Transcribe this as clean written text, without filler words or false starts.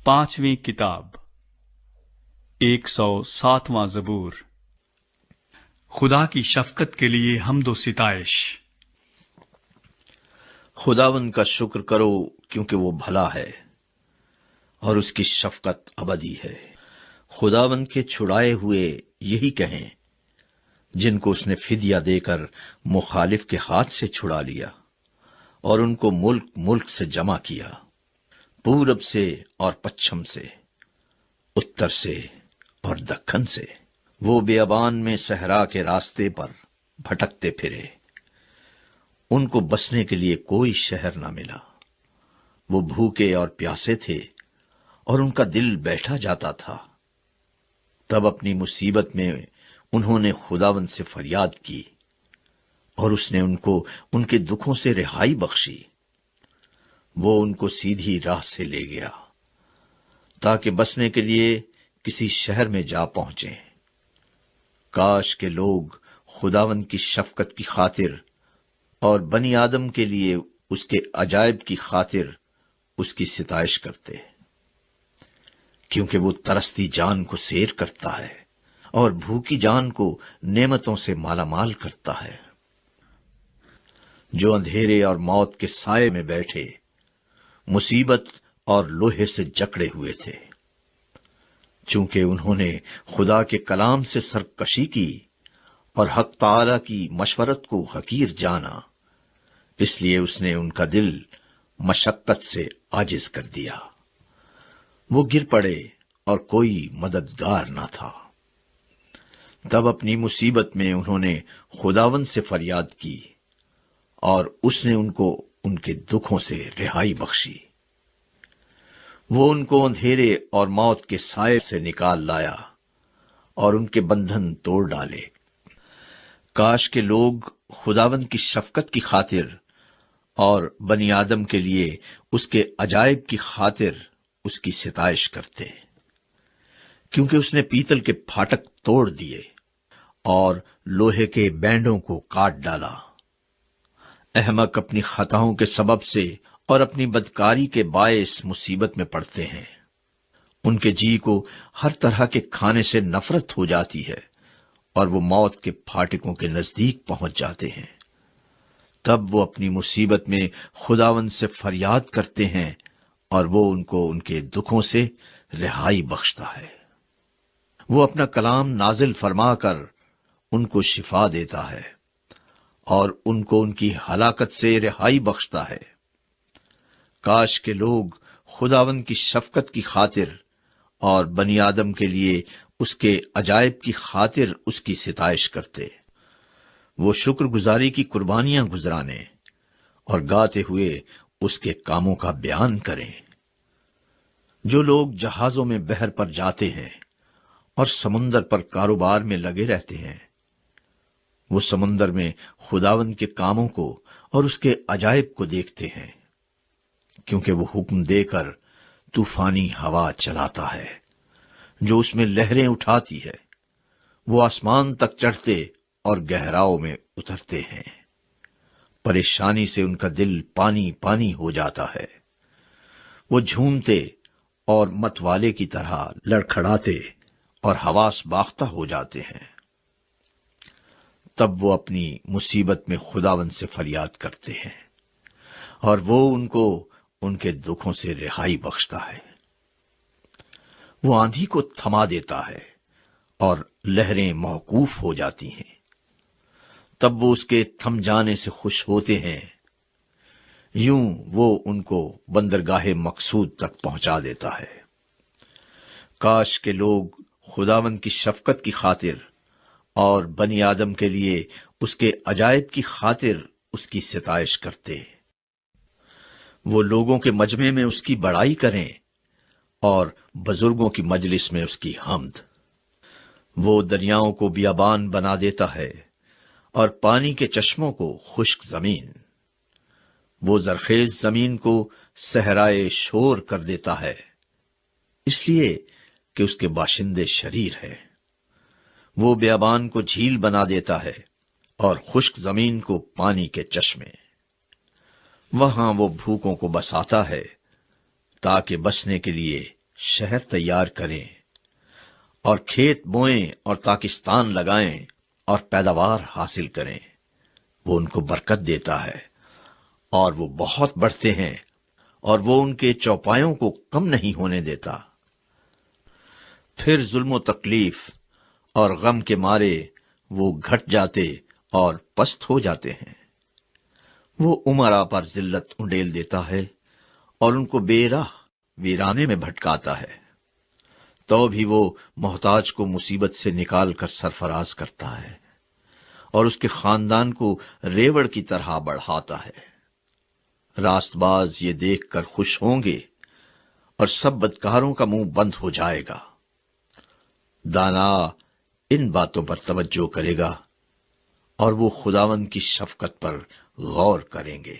5वीं किताब 107वां ज़बूर। खुदा की शफकत के लिए हम्दो सिताइश। खुदावन का शुक्र करो क्योंकि वो भला है और उसकी शफकत अबदी है। खुदावन के छुड़ाए हुए यही कहें जिनको उसने फिदिया देकर मुखालिफ के हाथ से छुड़ा लिया और उनको मुल्क मुल्क से जमा किया, पूरब से और पश्चिम से, उत्तर से और दक्खन से। वो बियाबान में सहरा के रास्ते पर भटकते फिरे, उनको बसने के लिए कोई शहर न मिला। वो भूखे और प्यासे थे और उनका दिल बैठा जाता था। तब अपनी मुसीबत में उन्होंने खुदावन से फरियाद की और उसने उनको उनके दुखों से रिहाई बख्शी। वो उनको सीधी राह से ले गया ताकि बसने के लिए किसी शहर में जा पहुंचे। काश के लोग खुदावन की शफकत की खातिर और बनी आदम के लिए उसके अजायब की खातिर उसकी सिताइश करते, क्योंकि वो तरसती जान को सैर करता है और भूखी जान को नेमतों से मालामाल करता है। जो अंधेरे और मौत के साये में बैठे, मुसीबत और लोहे से जकड़े हुए थे, चूंकि उन्होंने खुदा के कलाम से सरकशी की और हक ताला की मशवरत को हकीर जाना, इसलिए उसने उनका दिल मशक्कत से आजिज कर दिया। वो गिर पड़े और कोई मददगार ना था। तब अपनी मुसीबत में उन्होंने खुदावन से फरियाद की और उसने उनको उनके दुखों से रिहाई बख्शी। वो उनको अंधेरे और मौत के साये से निकाल लाया और उनके बंधन तोड़ डाले। काश के लोग खुदावन की शफकत की खातिर और बनी आदम के लिए उसके अजायब की खातिर उसकी सिताइश करते, क्योंकि उसने पीतल के फाटक तोड़ दिए और लोहे के बैंडों को काट डाला। अहमक अपनी खताओं के सबब से और अपनी बदकारी के बायस मुसीबत में पड़ते हैं। उनके जी को हर तरह के खाने से नफरत हो जाती है और वो मौत के फाटकों के नजदीक पहुंच जाते हैं। तब वो अपनी मुसीबत में खुदावन से फरियाद करते हैं और वो उनको उनके दुखों से रिहाई बख्शता है। वो अपना कलाम नाजिल फरमाकर उनको शिफा देता है और उनको उनकी हलाकत से रिहाई बख्शता है। काश के लोग खुदावन की शफकत की खातिर और बनी आदम के लिए उसके अजायब की खातिर उसकी सिताइश करते। वो शुक्रगुजारी की कुर्बानियां गुजराने और गाते हुए उसके कामों का बयान करें। जो लोग जहाजों में बहर पर जाते हैं और समुंदर पर कारोबार में लगे रहते हैं, वो समुंदर में खुदावन के कामों को और उसके अजायब को देखते हैं, क्योंकि वो हुक्म देकर तूफानी हवा चलाता है जो उसमें लहरें उठाती है। वो आसमान तक चढ़ते और गहराओं में उतरते हैं। परेशानी से उनका दिल पानी पानी हो जाता है। वो झूमते और मतवाले की तरह लड़खड़ाते और हवास बाख्ता हो जाते हैं। तब वो अपनी मुसीबत में खुदावन से फरियाद करते हैं और वो उनको उनके दुखों से रिहाई बख्शता है। वो आंधी को थमा देता है और लहरें मौकूफ हो जाती हैं। तब वो उसके थम जाने से खुश होते हैं। यूं वो उनको बंदरगाहे मकसूद तक पहुंचा देता है। काश के लोग खुदावन की शफकत की खातिर और बनी आदम के लिए उसके अजायब की खातिर उसकी सिताइश करते। वो लोगों के मजमे में उसकी बड़ाई करें और बुजुर्गों की मजलिस में उसकी हम्द। वो दरियाओं को बियाबान बना देता है और पानी के चश्मों को खुश्क जमीन। वो जरखेज जमीन को सहराए शोर कर देता है, इसलिए कि उसके बाशिंदे शरीर है। वो बियाबान को झील बना देता है और खुश्क जमीन को पानी के चश्मे। वहां वो भूखों को बसाता है ताकि बसने के लिए شہر تیار کریں اور کھیت بوئیں اور پاکستان لگائیں اور پیداوار حاصل کریں، وہ ان کو برکت دیتا ہے اور وہ بہت بڑھتے ہیں، اور وہ ان کے چوپایوں کو کم نہیں ہونے دیتا۔ پھر ظلم و تکلیف اور غم کے مارے وہ گھٹ جاتے اور پست ہو جاتے ہیں۔ وہ امراء پر ذلت انڈیل دیتا ہے اور ان کو بے راہ ویرانے میں بھٹکاتا ہے، تو بھی وہ محتاج کو مصیبت سے نکال کر سرفراز کرتا ہے اور اس کے خاندان کو ریوڑ کی طرح بڑھاتا ہے۔ راست باز یہ دیکھ کر خوش ہوں گے اور سب بدکاروں کا منہ بند ہو جائے گا۔ دانا ان باتوں پر توجہ کرے گا اور وہ خداوند کی شفقت پر غور کریں گے۔